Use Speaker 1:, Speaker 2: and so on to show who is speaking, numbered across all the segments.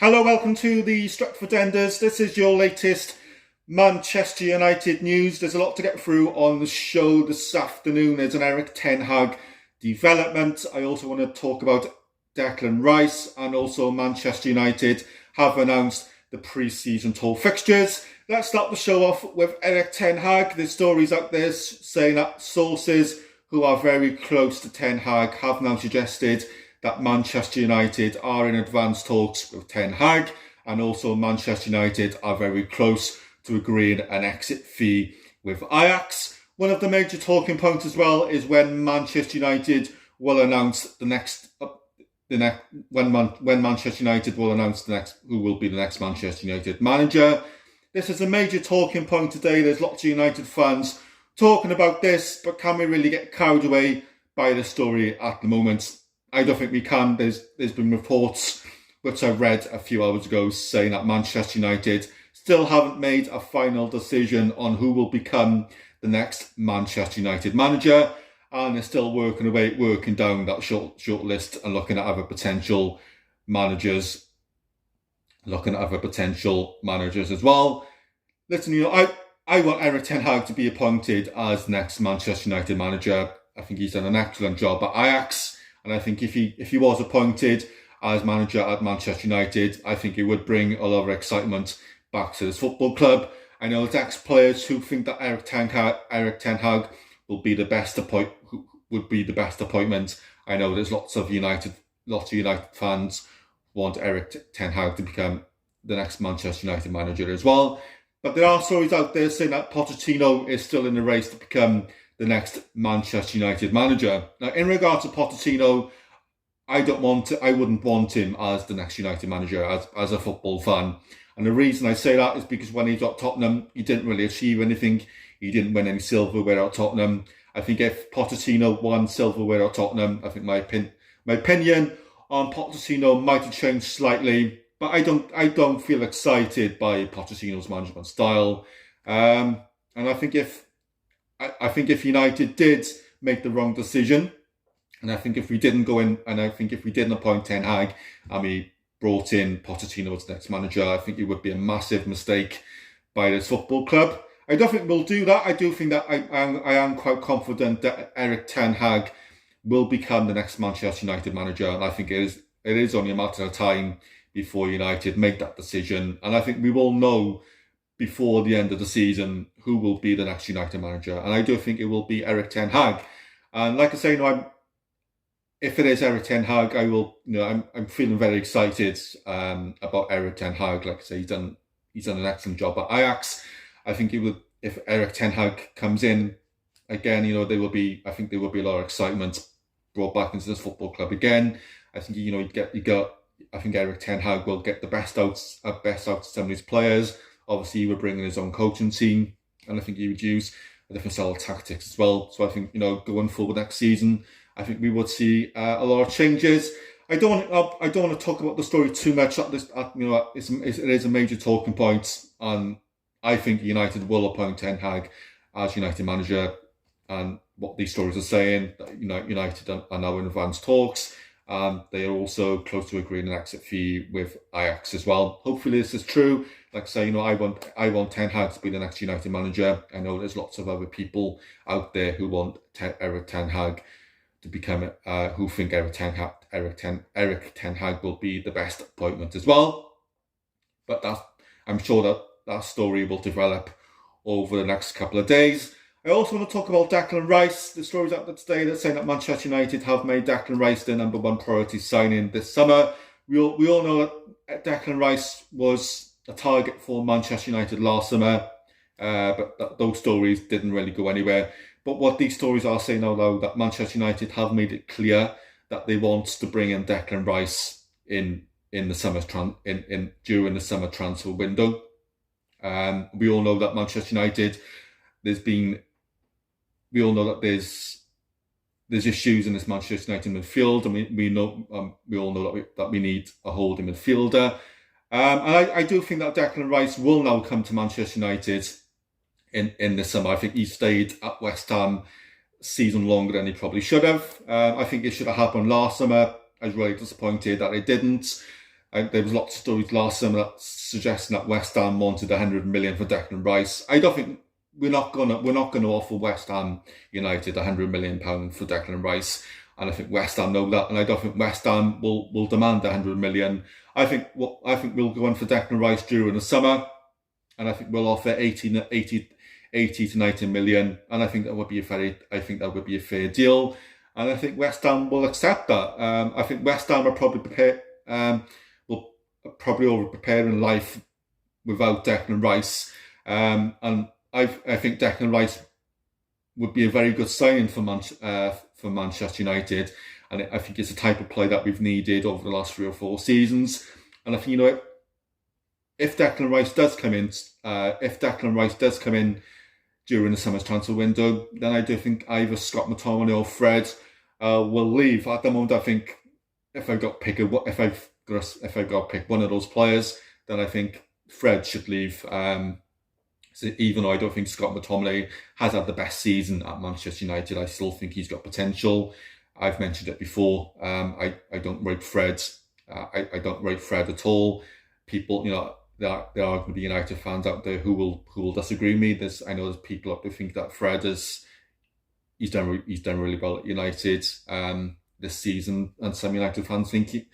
Speaker 1: Hello, welcome to the Stretford Enders. This is your latest Manchester United news. There's a lot to get through on the show this afternoon. There's an Erik ten Hag development. I also want to talk about Declan Rice, and also Manchester United have announced the pre-season tour fixtures. Let's start the show off with Erik ten Hag. There's stories out there saying that sources who are very close to ten Hag have now suggested that Manchester United are in advanced talks with ten Hag, and also Manchester United are very close to agreeing an exit fee with Ajax. One of the major talking points as well is when Manchester United will announce when Manchester United will announce who will be the next Manchester United manager. This is a major talking point today. There's lots of United fans talking about this, but can we really get carried away by the story at the moment? I don't think we can. There's been reports, which I read a few hours ago, saying that Manchester United still haven't made a final decision on who will become the next Manchester United manager, and they're still working down that short list and looking at other potential managers. As well. Listen, I want Erik ten Hag to be appointed as next Manchester United manager. I think he's done an excellent job at Ajax. And I think if he was appointed as manager at Manchester United, I think it would bring a lot of excitement back to this football club. I know there's ex-players who think that Erik ten Hag will be the best appointment. I know there's lots of United fans want Erik ten Hag to become the next Manchester United manager as well. But there are stories out there saying that Pochettino is still in the race to become the next Manchester United manager. Now, in regards to Pochettino, I wouldn't want him as the next United manager as a football fan. And the reason I say that is because when he was at Tottenham, he didn't really achieve anything. He didn't win any silverware at Tottenham. I think if Pochettino won silverware at Tottenham, I think my opinion on Pochettino might have changed slightly. But I don't feel excited by Pochettino's management style. And I think if United did make the wrong decision, and I think if we didn't appoint ten Hag and we brought in Pochettino as the next manager, I think it would be a massive mistake by this football club. I don't think we'll do that. I do think that I am quite confident that Erik ten Hag will become the next Manchester United manager, and I think it is only a matter of time before United make that decision. And I think we will know before the end of the season who will be the next United manager. And I do think it will be Erik ten Hag. And like I say, if it is Erik ten Hag, I'm feeling very excited about Erik ten Hag. Like I say, he's done an excellent job at Ajax. I think if Erik ten Hag comes in again, there will be a lot of excitement brought back into this football club again. I think I think Erik ten Hag will get the best out of some of his players. Obviously, he would bring in his own coaching team, and I think he would use a different style of tactics as well. So I think, going forward next season, I think we would see a lot of changes. I don't want to talk about the story too much. It is a major talking point, and I think United will appoint ten Hag as United manager. And what these stories are saying, that United are now in advanced talks. They are also close to agreeing an exit fee with Ajax as well. Hopefully this is true. Like I say, I want ten Hag to be the next United manager. I know there's lots of other people out there who want Erik ten Hag to become who think Erik ten Hag will be the best appointment as well. But I'm sure that story will develop over the next couple of days. I also want to talk about Declan Rice. The stories out there today that saying that Manchester United have made Declan Rice their number one priority signing this summer. We all know that Declan Rice was a target for Manchester United last summer, but those stories didn't really go anywhere. But what these stories are saying now, though, that Manchester United have made it clear that they want to bring in Declan Rice in the summer during the summer transfer window. We all know that Manchester United, there's issues in this Manchester United midfield, and we all know that we need a holding midfielder. And I do think that Declan Rice will now come to Manchester United in the summer. I think he stayed at West Ham season longer than he probably should have. I think it should have happened last summer. I was really disappointed that it didn't. There was lots of stories last summer that suggesting that West Ham wanted 100 million for Declan Rice. I don't think we're not gonna offer West Ham United 100 million pound for Declan Rice, and I think West Ham know that, and I don't think West Ham will demand 100 million. I think we'll go on for Declan Rice during the summer, and I think we'll offer 80 to 90 million, and I think that would be a fair deal, and I think West Ham will accept that. I think West Ham are probably prepared. Will probably over prepare in life without Declan Rice, and I think Declan Rice would be a very good signing for Manchester United, and I think it's the type of play that we've needed over the last 3 or 4 seasons. And I think, if Declan Rice does come in during the summer's transfer window, then I do think either Scott McTominay or Fred will leave. At the moment, I think if I've got to pick one of those players, then I think Fred should leave. So even though I don't think Scott McTominay has had the best season at Manchester United, I still think he's got potential. I've mentioned it before. I don't rate Fred. I don't rate Fred at all. People, there are going to be United fans out there who will disagree with me. I know there's people out there who think that Fred he's done really well at United this season, and some United fans think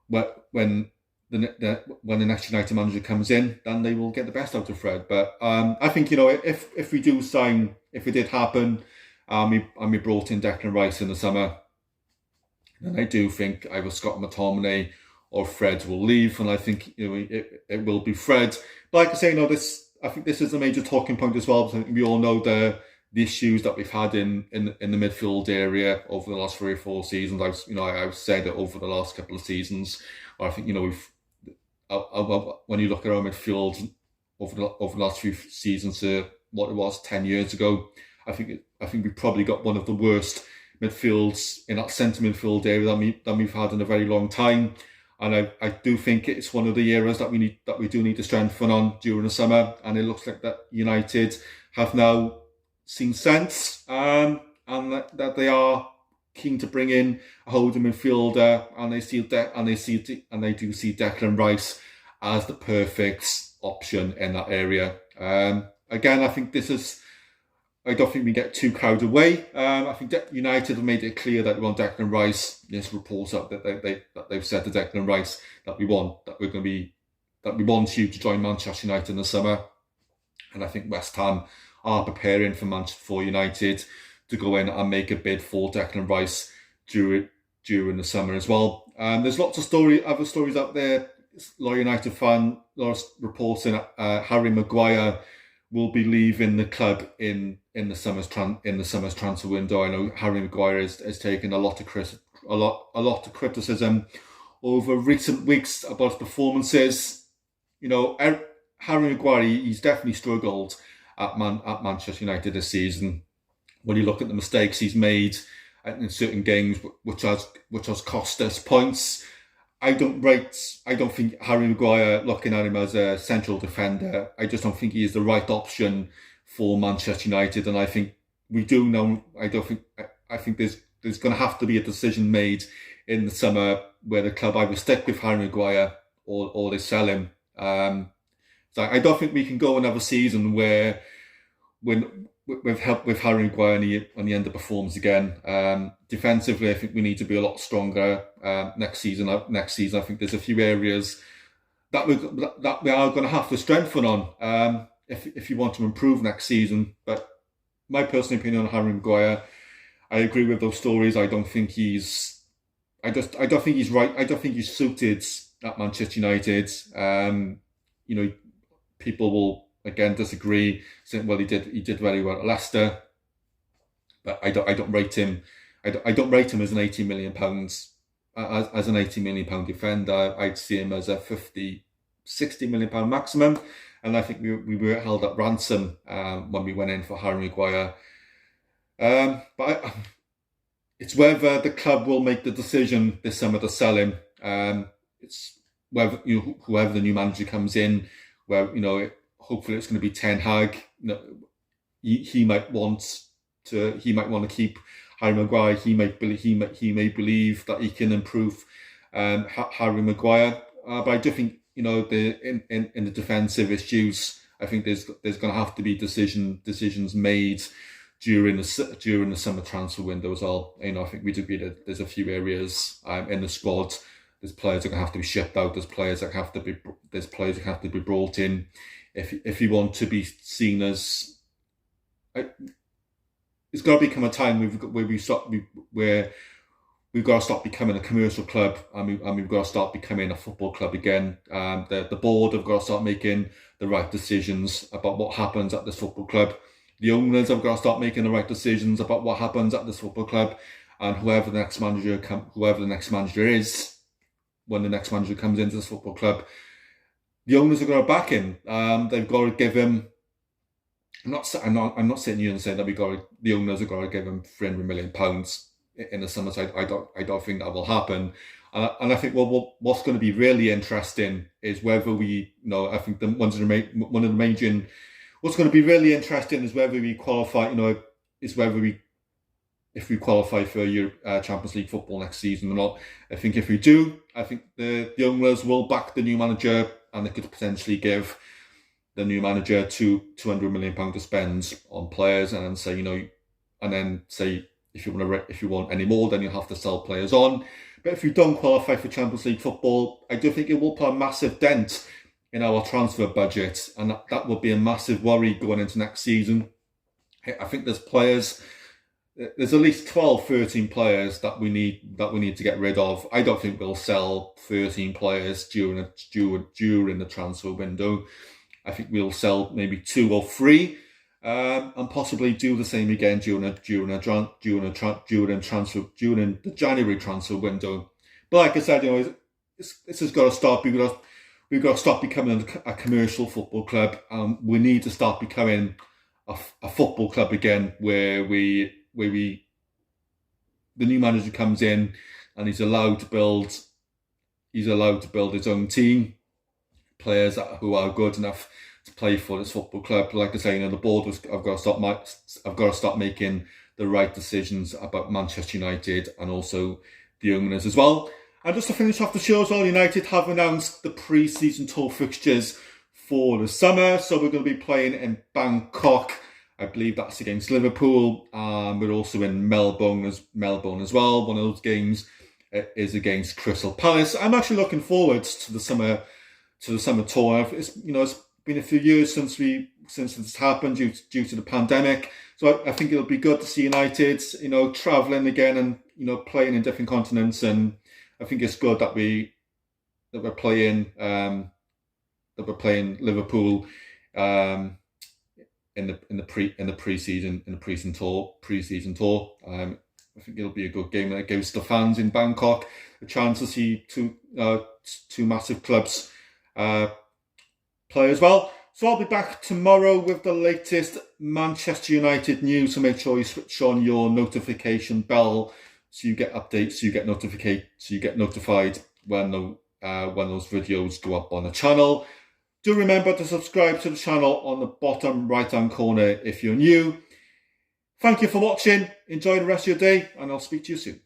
Speaker 1: when the next United manager comes in, then they will get the best out of Fred. But I think, if we do sign, if it did happen, and we brought in Declan Rice in the summer, then I do think either Scott McTominay or Fred will leave, and I think it will be Fred. But like I say, I think this is a major talking point as well, because I think we all know the issues that we've had in the midfield area over the last 3 or 4 seasons. I've said it over the last couple of seasons. I think when you look at our midfield over the last few seasons to what it was 10 years ago, I think we've probably got one of the worst midfields in that centre midfield area that we've had in a very long time. And I do think it's one of the areas that we do need to strengthen on during the summer. And it looks like that United have now seen sense, and that they are keen to bring in a holding midfielder, and they do see Declan Rice as the perfect option in that area. Again, I think I don't think we get too carried away. I think United have made it clear that we want Declan Rice. There's reports up that they've said to Declan Rice that we want you to join Manchester United in the summer. And I think West Ham are preparing for United to go in and make a bid for Declan Rice during the summer as well. There's lots of other stories out there. A lot of United fan, reporting Harry Maguire will be leaving the club in the summer's transfer window. I know Harry Maguire has taken a lot of criticism over recent weeks about his performances. Harry Maguire, he's definitely struggled at Manchester United this season. When you look at the mistakes he's made in certain games, which has cost us points, I don't think Harry Maguire, looking at him as a central defender, I just don't think he is the right option for Manchester United. And I think we do know. I think there's going to have to be a decision made in the summer where the club either stick with Harry Maguire or they sell him. So I don't think we can go another season where with Harry Maguire and he underperforms again. Defensively, I think we need to be a lot stronger next season. I think there's a few areas that we are going to have to strengthen on if you want to improve next season. But my personal opinion on Harry Maguire, I agree with those stories. I don't think he's right. I don't think he's suited at Manchester United. People will again disagree, saying, well, he did very well at Leicester, but I don't rate him. I don't rate him as an £80 million as an £80 million defender. I'd see him as a £50, £60 million maximum, and I think we were held at ransom when we went in for Harry Maguire. But it's whether the club will make the decision this summer to sell him. It's whether whoever the new manager comes in, where hopefully it's going to be Ten Hag. He might want to keep Harry Maguire. He may believe that he can improve Harry Maguire. but I do think, you know, in the defensive issues, I think there's going to have to be decisions made during the summer transfer window as well. You know, I think we do agree that there's a few areas in the squad. There's players that are going to have to be shipped out. There's players that have to be brought in. If you want to be seen as, it's got to become a time where we've got to stop becoming a commercial club, and we've got to start becoming a football club again. The board have got to start making the right decisions about what happens at this football club. The owners have got to start making the right decisions about what happens at this football club, and whoever the next manager is, when the next manager comes into this football club, the owners have got to back him. They've got to give him. I'm not sitting here and saying that the owners have got to give him £300 million in the summer. So I don't think that will happen. And I think what's going to be really interesting is whether we, you know, I think what's going to be really interesting is whether we qualify. You know, if we qualify for Champions League football next season or not. I think if we do, I think the owners will back the new manager, and they could potentially give the new manager £200 million to spend on players, and then say, you know, if you want any more, then you'll have to sell players on. But if you don't qualify for Champions League football, I do think it will put a massive dent in our transfer budget, and that will be a massive worry going into next season. I think there's at least 12, 13 players that we need to get rid of. I don't think we'll sell 13 players during the transfer window. I think we'll sell maybe 2 or 3. And possibly do the same again during the January transfer window. But like I said, you know, this has got to stop. We've got to stop becoming a commercial football club. We need to start becoming a football club again, where the new manager comes in and he's allowed to build his own team, players who are good enough to play for this football club. Like I say, you know, the board I've got to start making the right decisions about Manchester United, and also the owners as well. And just to finish off the show as well, United have announced the pre-season tour fixtures for the summer. So we're going to be playing in Bangkok. I believe that's against Liverpool. We're also in Melbourne as well. One of those games is against Crystal Palace. I'm actually looking forward to the summer tour. It's been a few years since it's happened due to the pandemic. So I think it'll be good to see United, you know, travelling again and, you know, playing in different continents. And I think it's good that we're playing Liverpool in the pre-season tour. I think it'll be a good game. It gives the fans in Bangkok a chance to see two massive clubs play as well. So I'll be back tomorrow with the latest Manchester United news. So make sure you switch on your notification bell so you get updates, so you get notified when those videos go up on the channel. Do remember to subscribe to the channel on the bottom right hand corner if you're new. Thank you for watching. Enjoy the rest of your day, and I'll speak to you soon.